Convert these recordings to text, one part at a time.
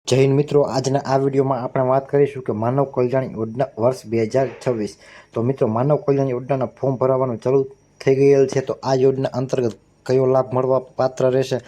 જય હિન્દ મિત્રો, આજના આ વિડીયોમાં આપણે વાત કરીશું કે માનવ કલ્યાણ યોજના વર્ષ 2026. તો મિત્રો, માનવ કલ્યાણ યોજનાના ફોર્મ ભરવાનું ચાલુ થઈ ગયેલ છે. તો આ યોજના અંતર્ગત કયો લાભ મળવા પાત્ર રહેશે,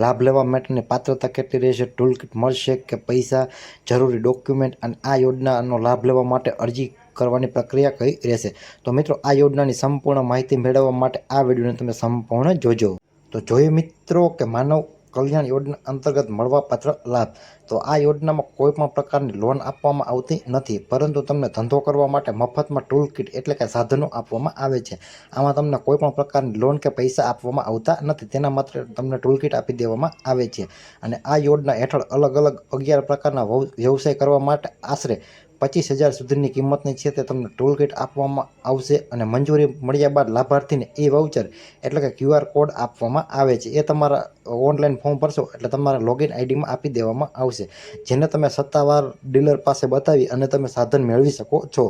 લાભ લેવા માટેની પાત્રતા કેટલી રહેશે, ટૂલ કિટ મળશે કે પૈસા, જરૂરી ડોક્યુમેન્ટ અને આ યોજનાનો લાભ લેવા માટે અરજી કરવાની પ્રક્રિયા કઈ રહેશે. તો મિત્રો, આ યોજનાની સંપૂર્ણ માહિતી મેળવવા માટે આ વિડીયોને તમે સંપૂર્ણ જોજો. તો જોઈએ મિત્રો કે માનવ કલ્યાણ યોજના અંતર્ગત મળવાપાત્ર લાભ. તો આ યોજનામાં કોઈ પણ પ્રકારની લોન આપવામાં આવતી નથી, પરંતુ તમને ધંધો કરવા માટે મફતમાં ટૂલ કિટ એટલે કે સાધનો આપવામાં આવે છે. આમાં તમને કોઈ પણ પ્રકારની લોન કે પૈસા આપવામાં આવતા નથી, તેના માત્ર તમને ટૂલ કિટ આપી દેવામાં આવે છે. અને આ યોજના હેઠળ અલગ અલગ 11 પ્રકારના વ્યવસાય કરવા માટે આશરે 25,000 સુધીની કિંમતની છે તે તમને ટૂલ કિટ આપવામાં આવશે. અને મંજૂરી મળ્યા બાદ લાભાર્થીને વાઉચર એટલે કે QR કોડ આપવામાં આવે છે. એ તમારા ઓનલાઈન ફોર્મ ભરશો એટલે તમારા લોગિન આઈડીમાં આપી દેવામાં આવશે, જેને તમે સત્તાવાર ડીલર પાસે બતાવી અને તમે સાધન મેળવી શકો છો.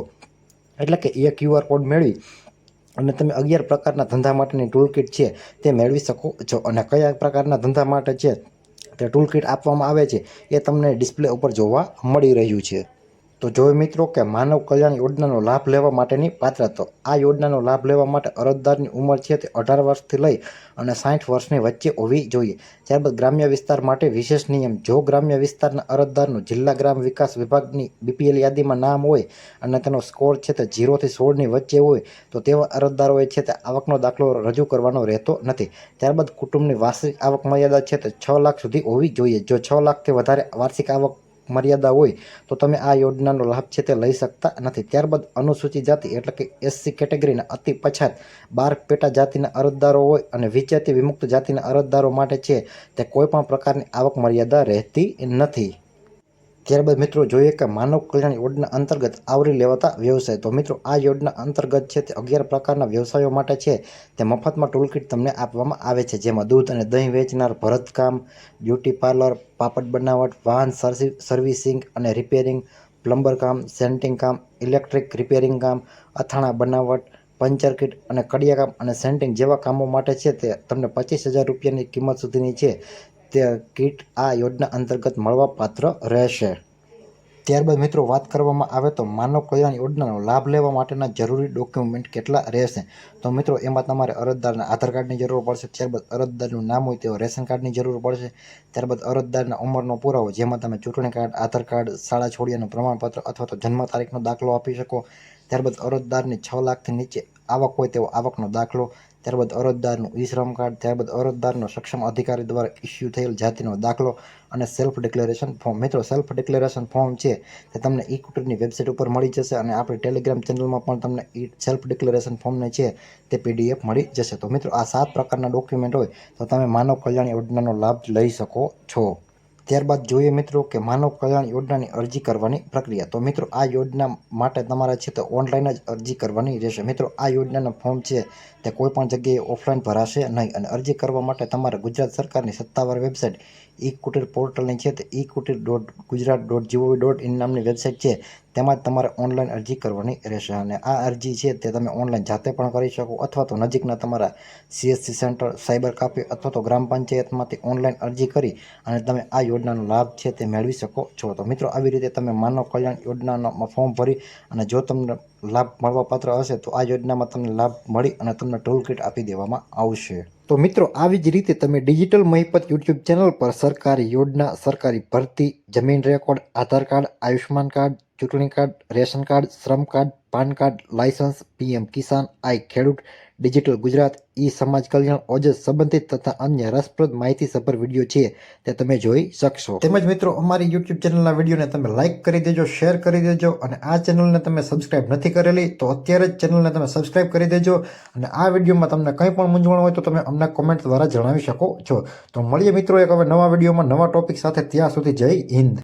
એટલે કે એ QR કોડ મેળવી અને તમે 11 પ્રકારના ધંધા માટેની ટૂલ કિટ છે તે મેળવી શકો છો. અને કયા પ્રકારના ધંધા માટે છે તે ટૂલ કિટ આપવામાં આવે છે એ તમને ડિસ્પ્લે ઉપર જોવા મળી રહ્યું છે. તો જોઈએ મિત્રો કે માનવ કલ્યાણ યોજનાનો લાભ લેવા માટેની પાત્રતા. આ યોજનાનો લાભ લેવા માટે અરજદારની ઉંમર છે તે 18 વર્ષથી લઈ અને 60 વર્ષની વચ્ચે હોવી જોઈએ. ત્યારબાદ ગ્રામ્ય વિસ્તાર માટે વિશેષ નિયમ. જો ગ્રામ્ય વિસ્તારના અરજદારનું જિલ્લા ગ્રામ વિકાસ વિભાગની BPL યાદીમાં નામ હોય અને તેનો સ્કોર છે તે 0 થી 16ની વચ્ચે હોય તો તેવા અરજદારોએ છે તે આવકનો દાખલો રજૂ કરવાનો રહેતો નથી. ત્યારબાદ કુટુંબની વાર્ષિક આવક મર્યાદા છે તે 6 લાખ સુધી હોવી જોઈએ. જો 6 લાખથી વધારે વાર્ષિક આવક મર્યાદા હોય તો તમે આ યોજનાનો લાભ છે તે લઈ શકતા નથી. ત્યારબાદ અનુસૂચિત જાતિ એટલે કે SC કેટેગરીના અતિ પછાત 12 પેટા જાતિના અરજદારો હોય અને વિજાતિ વિમુક્ત જાતિના અરજદારો માટે છે તે કોઈ પણ પ્રકારની આવક મર્યાદા રહેતી નથી. ત્યારબાદ મિત્રો જોઈએ કે માનવ કલ્યાણ યોજના અંતર્ગત આવરી લેવાતા વ્યવસાય. તો મિત્રો, આ યોજના અંતર્ગત છે તે 11 પ્રકારના વ્યવસાયો માટે છે તે મફતમાં ટૂલ કિટ તમને આપવામાં આવે છે, જેમાં દૂધ અને દહીં વેચનાર, ભરતકામ, બ્યુટી પાર્લર, પાપડ બનાવટ, વાહન સર્વિસિંગ અને રિપેરિંગ, પ્લમ્બર કામ, સેન્ટિંગ કામ, ઇલેક્ટ્રિક રિપેરિંગ કામ, અથાણા બનાવટ, પંચર કિટ અને કડિયા કામ અને સેન્ટિંગ જેવા કામો માટે છે તે તમને 25,000 રૂપિયાની કિંમત સુધીની છે તે કિટ આ યોજના અંતર્ગત મળવા પાત્ર રહેશે. ત્યારબાદ મિત્રો, વાત કરવામાં આવે તો માનવ કલ્યાણ યોજનાનો લાભ લેવા માટેના જરૂરી ડોક્યુમેન્ટ કેટલા રહેશે. તો મિત્રો, એમાં તમારે અરજદારના આધાર કાર્ડની જરૂર પડશે. ત્યારબાદ અરજદારનું નામ હોય તેવા રેશન કાર્ડની જરૂર પડશે. ત્યારબાદ અરજદારના ઉંમરનો પુરાવો, જેમાં તમે ચૂંટણી કાર્ડ, આધાર કાર્ડ, શાળા છોડ્યાનું પ્રમાણપત્ર અથવા તો જન્મ તારીખનો દાખલો આપી શકો. ત્યારબાદ અરજદારની 6 લાખથી નીચે આવક હોય તેવો આવકનો દાખલો. ત્યારબાદ અરજદારનું શ્રમ કાર્ડ. ત્યારબાદ અરજદારનો સક્ષમ અધિકારી દ્વારા ઇસ્યુ થયેલ જાતિનો દાખલો અને સેલ્ફ ડિક્લેરેશન ફોર્મ. મિત્રો, સેલ્ફ ડિક્લેરેશન ફોર્મ છે તે તમને કુટીરની વેબસાઇટ ઉપર મળી જશે અને આપણી ટેલિગ્રામ ચેનલમાં પણ તમને સેલ્ફ ડિક્લેરેશન ફોર્મને છે તે PDF મળી જશે. તો મિત્રો, આ 7 પ્રકારના ડોક્યુમેન્ટ હોય તો તમે માનવ કલ્યાણ યોજનાનો લાભ લઈ શકો છો. ત્યારબાદ જોઈએ મિત્રો કે માનવ કલ્યાણ યોજનાની અરજી કરવાની પ્રક્રિયા. તો મિત્રો, આ યોજના માટે તમારે છે તે ઓનલાઈન જ અરજી કરવાની રહેશે. મિત્રો, આ યોજનાના ફોર્મ છે તે કોઈ પણ જગ્યાએ ઓફલાઈન ભરાશે નહીં. અને અરજી કરવા માટે તમારે ગુજરાત સરકારની સત્તાવાર વેબસાઇટ કુટીર પોર્ટલની છે તે ekutir.gujarat.gov.in નામની વેબસાઇટ છે તેમાં જ તમારે ઓનલાઈન અરજી કરવાની રહેશે. અને આ અરજી છે તે તમે ઓનલાઈન જાતે પણ કરી શકો અથવા તો નજીકના તમારા CSC સેન્ટર, સાયબર કાફે અથવા તો ગ્રામ પંચાયતમાંથી ઓનલાઈન અરજી કરી અને તમે આ યોજનાનો લાભ છે તે મેળવી શકો છો. તો મિત્રો, આવી રીતે તમે માનવ કલ્યાણ યોજનાનો ફોર્મ ભરી અને જો તમને લાભ મળવાપાત્ર હશે તો આ યોજનામાં તમને લાભ મળી અને તમને ટૂલ કિટ આપી દેવામાં આવશે. તો મિત્રો, આવી જ રીતે તમે ડિજિટલ મહીપત YouTube ચેનલ પર સરકારી યોજના, સરકારી ભરતી, જમીન રેકોર્ડ, આધાર કાર્ડ, આયુષ્માન કાર્ડ, ચૂંટણી કાર્ડ, રેશન કાર્ડ, શ્રમ card, PAN card, licence, PM કિસાન, ખેડૂત, ડિજિટલ ગુજરાત, સમાજ કલ્યાણ, ઓજસ સંબંધિત તથા અન્ય રસપ્રદ માહિતીસભર વિડીયો છે તે તમે જોઈ શકશો. તેમજ મિત્રો, અમારી YouTube ચેનલના વિડીયોને તમે લાઇક કરી દેજો, શેર કરી દેજો અને આ ચેનલને તમે સબસ્ક્રાઇબ નથી કરેલી તો અત્યારે જ ચેનલને તમે સબસ્ક્રાઇબ કરી દેજો. અને આ વિડીયોમાં તમને કંઈ પણ મૂંઝવણ હોય તો તમે અમને કોમેન્ટ દ્વારા જણાવી શકો છો. તો મળીએ મિત્રો એક હવે નવા વિડીયોમાં નવા ટોપિક સાથે. ત્યાં સુધી જય હિન્દ.